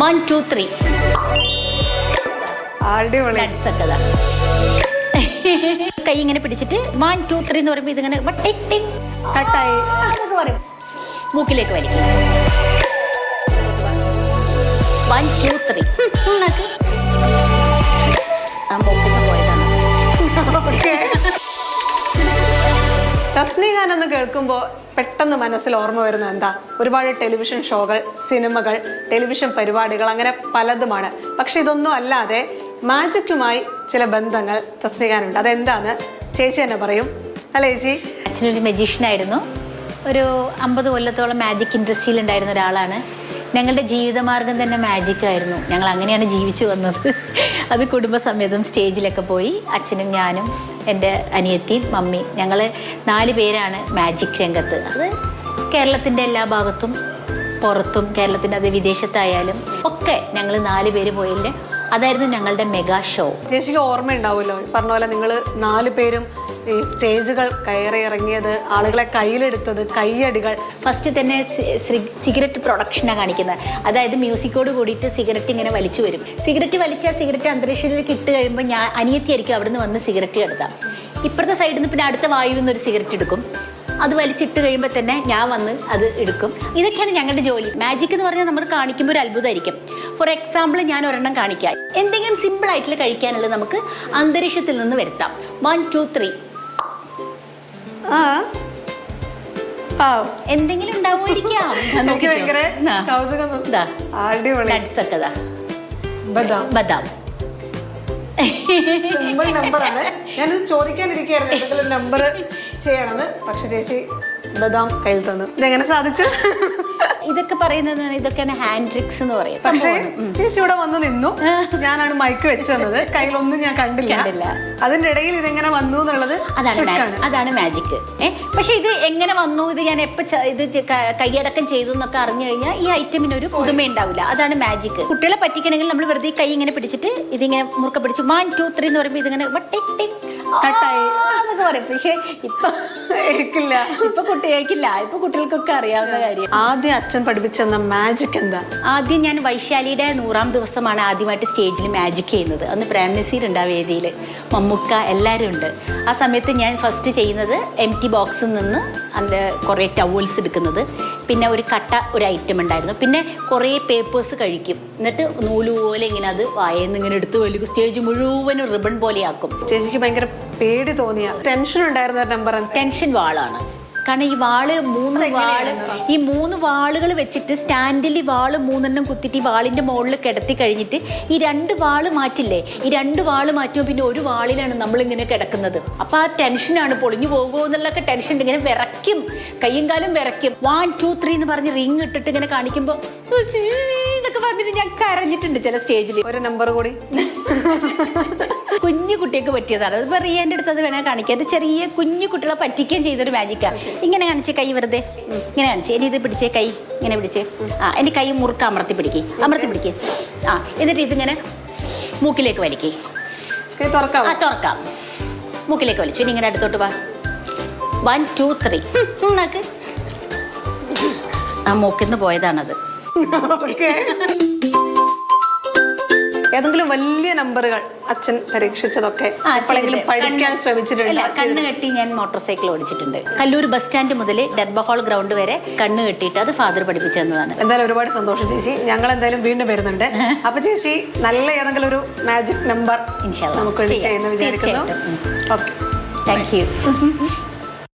1 2 3 അടിപൊളി. കൈ ഇങ്ങനെ പിടിച്ചിട്ട് 1 2 3 എന്ന് പറയുമ്പോൾ ഇതിങ്ങനെ ടിക് ടിക് കട്ടായി പറയും. മൂക്കിലേക്ക് വലിക്കും. 1 2 3 ആ മൂക്കിന്ന് പോയതാണ്. തസ്നി ഖാൻ എന്ന് കേൾക്കുമ്പോൾ പെട്ടെന്ന് മനസ്സിൽ ഓർമ്മ വരുന്നത് എന്താ? ഒരുപാട് ടെലിവിഷൻ ഷോകൾ, സിനിമകൾ, ടെലിവിഷൻ പരിപാടികൾ, അങ്ങനെ പലതുമാണ്. പക്ഷെ ഇതൊന്നും അല്ലാതെ മാജിക്കുമായി ചില ബന്ധങ്ങൾ തസ്നി ഖാനുണ്ട്. അതെന്താന്ന് ചേച്ചി തന്നെ പറയും. അല്ലേ ചേച്ചി? അച്ഛനൊരു മജീഷ്യനായിരുന്നു. ഒരു 50 കൊല്ലത്തോളം മാജിക് ഇൻഡസ്ട്രിയിൽ ഉണ്ടായിരുന്ന ഒരാളാണ്. ഞങ്ങളുടെ ജീവിതമാർഗം തന്നെ മാജിക്കായിരുന്നു. ഞങ്ങൾ അങ്ങനെയാണ് ജീവിച്ചു വന്നത്. അത് കുടുംബസമേതം സ്റ്റേജിലൊക്കെ പോയി അച്ഛനും ഞാനും എൻ്റെ അനിയത്തിയും മമ്മി, ഞങ്ങൾ 4 പേരാണ് മാജിക് രംഗത്ത്. അത് കേരളത്തിൻ്റെ എല്ലാ ഭാഗത്തും പുറത്തും, കേരളത്തിൻ്റെ അത് വിദേശത്തായാലും ഒക്കെ ഞങ്ങൾ 4 പേര് പോയില്ലേ. അതായിരുന്നു ഞങ്ങളുടെ മെഗാ ഷോ. ചേച്ചിക്ക് ഓർമ്മയുണ്ടാവുമല്ലോ, പറഞ്ഞ പോലെ നിങ്ങൾ 4 പേരും ഈ സ്റ്റേജുകൾ കയറി ഇറങ്ങിയത്, ആളുകളെ കയ്യിലെടുത്തത്, കയ്യടികൾ. ഫസ്റ്റ് തന്നെ സിഗരറ്റ് പ്രൊഡക്ഷനാണ് കാണിക്കുന്നത്. അതായത് മ്യൂസിക്കോട് കൂടിയിട്ട് സിഗരറ്റ് ഇങ്ങനെ വലിച്ചു വരും. സിഗരറ്റ് വലിച്ചാൽ സിഗരറ്റ് അന്തരീക്ഷത്തിലേക്ക് ഇട്ട് കഴിയുമ്പോൾ ഞാൻ അനിയത്തിയായിരിക്കും അവിടെ നിന്ന് വന്ന് സിഗരറ്റ് എടുത്താൽ, ഇപ്പുറത്തെ സൈഡിൽ നിന്ന് പിന്നെ അടുത്ത വായുവിൽ നിന്നൊരു സിഗരറ്റ് എടുക്കും. അത് വലിച്ചിട്ട് കഴിയുമ്പോൾ തന്നെ ഞാൻ വന്ന് അത് എടുക്കും. ഇതൊക്കെയാണ് ഞങ്ങളുടെ ജോലി. മാജിക് എന്ന് പറഞ്ഞാൽ നമ്മൾ കാണിക്കുമ്പോൾ ഒരു അത്ഭുതമായിരിക്കും. ഫോർ എക്സാമ്പിൾ, ഞാൻ ഒരെണ്ണം കാണിക്കാം. എന്തെങ്കിലും സിമ്പിൾ ആയിട്ടുള്ള കഴിക്കാനുള്ളത് നമുക്ക് അന്തരീക്ഷത്തിൽ നിന്ന് വരുത്താം. 1 2 3 എന്തെങ്കിലും ഉണ്ടാവുമായിരിക്കാം. എനിക്ക് ഭയങ്കര കൗതുകം. അടിപൊളി. നട്ട്സ് ഒക്കെ ബദാം സിമ്പിൾ നമ്പറാണ്. ഞാനിത് ചോദിക്കാനിരിക്കുകയായിരുന്നു എന്തെങ്കിലും നമ്പർ ചെയ്യണമെന്ന്. പക്ഷെ ചേച്ചി ബദാം കയ്യിൽ തന്നു. ഇതെങ്ങനെ സാധിച്ചു? ഇതൊക്കെ പറയുന്നത് ഇതൊക്കെയാണ് ഹാൻഡ് ട്രിക്സ് എന്ന് പറയും. പക്ഷേ ചേച്ചി ഇവിടെ വന്ന് നിന്നു, ഞാനാണ് മൈക്ക് വെച്ചത്, കയ്യിലൊന്നും ഞാൻ കണ്ടില്ല. അതിന്റെ ഇടയിൽ ഇതെങ്ങനെ വന്നു എന്നുള്ളത് അതാണ് മാജിക്. പക്ഷെ ഇത് എങ്ങനെ വന്നു, ഇത് ഞാൻ എപ്പോ ഇത് കൈയടക്കം ചെയ്തു എന്നൊക്കെ അറിഞ്ഞു കഴിഞ്ഞാൽ ഈ ഐറ്റമിന് ഒരു പുതുമ ഉണ്ടാവില്ല. അതാണ് മാജിക്. കുട്ടികളെ പറ്റിക്കണമെങ്കിൽ നമ്മൾ വെറുതെ കൈ ഇങ്ങനെ പിടിച്ചിട്ട് ഇതിങ്ങനെ മുറുക്ക പിടിച്ച് 1 2 3 എന്ന് പറയുമ്പോൾ ഇതിങ്ങനെ ടിക് ടിക് കട്ടായി എന്നൊക്കെ പറയും. പക്ഷെ ഇപ്പൊ കുട്ടികൾക്കില്ല. ഇപ്പൊ കുട്ടികൾക്കൊക്കെ അറിയാവുന്ന കാര്യം. ആദ്യം അച്ഛൻ പഠിപ്പിച്ചെന്ന മാജിക് എന്താ? ആദ്യം ഞാൻ വൈശാലിയുടെ 100ാം ദിവസമാണ് ആദ്യമായിട്ട് സ്റ്റേജിൽ മാജിക് ചെയ്യുന്നത്. അന്ന് പ്രേം നസീർ ഉണ്ട് ആ വേദിയിൽ, മമ്മൂക്ക, എല്ലാവരും ഉണ്ട്. ആ സമയത്ത് ഞാൻ ഫസ്റ്റ് ചെയ്യുന്നത് എംറ്റി ബോക്സിൽ നിന്ന് അതിൻ്റെ കുറേ ടവൽസ് എടുക്കുന്നത്, പിന്നെ ഒരു കട്ട ഒരു ഐറ്റം ഉണ്ടായിരുന്നു, പിന്നെ കുറേ പേപ്പേഴ്സ് കഴിക്കും. എന്നിട്ട് നൂല് പോലെ ഇങ്ങനെ അത് വായന്ന് ഇങ്ങനെ എടുത്ത് വലിക്കും. സ്റ്റേജ് മുഴുവനും റിബൺ പോലെയാക്കും. ചേച്ചിക്ക് ഭയങ്കര പേടി തോന്നിയ, ടെൻഷൻ ഉണ്ടായിരുന്ന നമ്പർ? ടെൻഷൻ വാളാണ്. കാരണം ഈ വാള് 3 വാളുകൾ വെച്ചിട്ട് സ്റ്റാൻഡിൽ വാള് 3 കുത്തിയിട്ട് ഈ വാളിൻ്റെ മുകളിൽ കിടത്തി കഴിഞ്ഞിട്ട് ഈ 2 വാള് മാറ്റില്ലേ, ഈ 2 വാള് മാറ്റുമ്പോൾ പിന്നെ ഒരു വാളിലാണ് നമ്മളിങ്ങനെ കിടക്കുന്നത്. അപ്പോൾ ആ ടെൻഷനാണ്, പൊളിഞ്ഞു പോകുമോ എന്നുള്ളൊക്കെ ടെൻഷൻ. ഇങ്ങനെ വിറയ്ക്കും, കയ്യും കാലും വിറയ്ക്കും. 1 2 3 എന്ന് പറഞ്ഞ് റിങ് ഇട്ടിട്ട് ഇങ്ങനെ കാണിക്കുമ്പോൾ ഇതൊക്കെ പറഞ്ഞിട്ട് ഞാൻ കരഞ്ഞിട്ടുണ്ട് ചില സ്റ്റേജിൽ. ഒരു നമ്പർ കൂടി കുഞ്ഞു കുട്ടിയൊക്കെ പറ്റിയതാണ്. അതിപ്പോൾ റിയാൻ്റെ അടുത്ത് അത് വേണേൽ കാണിക്കാം. അത് ചെറിയ കുഞ്ഞു കുട്ടികളെ പറ്റിക്കുകയും ചെയ്തൊരു മാജിക്കാണ്. ഇങ്ങനെ കാണിച്ചേ കൈ, വെറുതെ ഇങ്ങനെ കാണിച്ചേ. ഇനി ഇത് പിടിച്ചേ, കൈ ഇങ്ങനെ പിടിച്ചേ. എൻ്റെ കൈ മുറുക്ക അമർത്തി പിടിക്കേ. എന്നിട്ട് ഇതിങ്ങനെ മൂക്കിലേക്ക് വലിക്കേ. തുറക്കാം. മൂക്കിലേക്ക് വലിച്ചു. ഇനി ഇങ്ങനെ അടുത്തോട്ട് വാ. 1 2 3 നാക്ക്. ആ മൂക്കിന്ന് പോയതാണത്. ഏതെങ്കിലും വലിയ നമ്പറുകൾ അച്ഛൻ പരീക്ഷിച്ചതൊക്കെ പഠിക്കാൻ ശ്രമിച്ചിട്ടുണ്ട്? കണ്ണ് കെട്ടി ഞാൻ മോട്ടോർ സൈക്കിൾ ഓടിച്ചിട്ടുണ്ട്. കല്ലൂർ ബസ് സ്റ്റാൻഡ് മുതൽ ഡർബഹോൾ ഗ്രൗണ്ട് വരെ കണ്ണ് കെട്ടിയിട്ട് അത് ഫാദർ പഠിപ്പിച്ചു തന്നതാണ്. എന്തായാലും ഒരുപാട് സന്തോഷം ചേച്ചി. ഞങ്ങൾ എന്തായാലും വീണ്ടും വരുന്നുണ്ട്. അപ്പൊ ചേച്ചി നല്ല ഏതെങ്കിലും ഒരു മാജിക് നമ്പർ നമുക്ക് ചെയ്യുന്ന വിചാരിക്കുന്നു. Okay, thank you.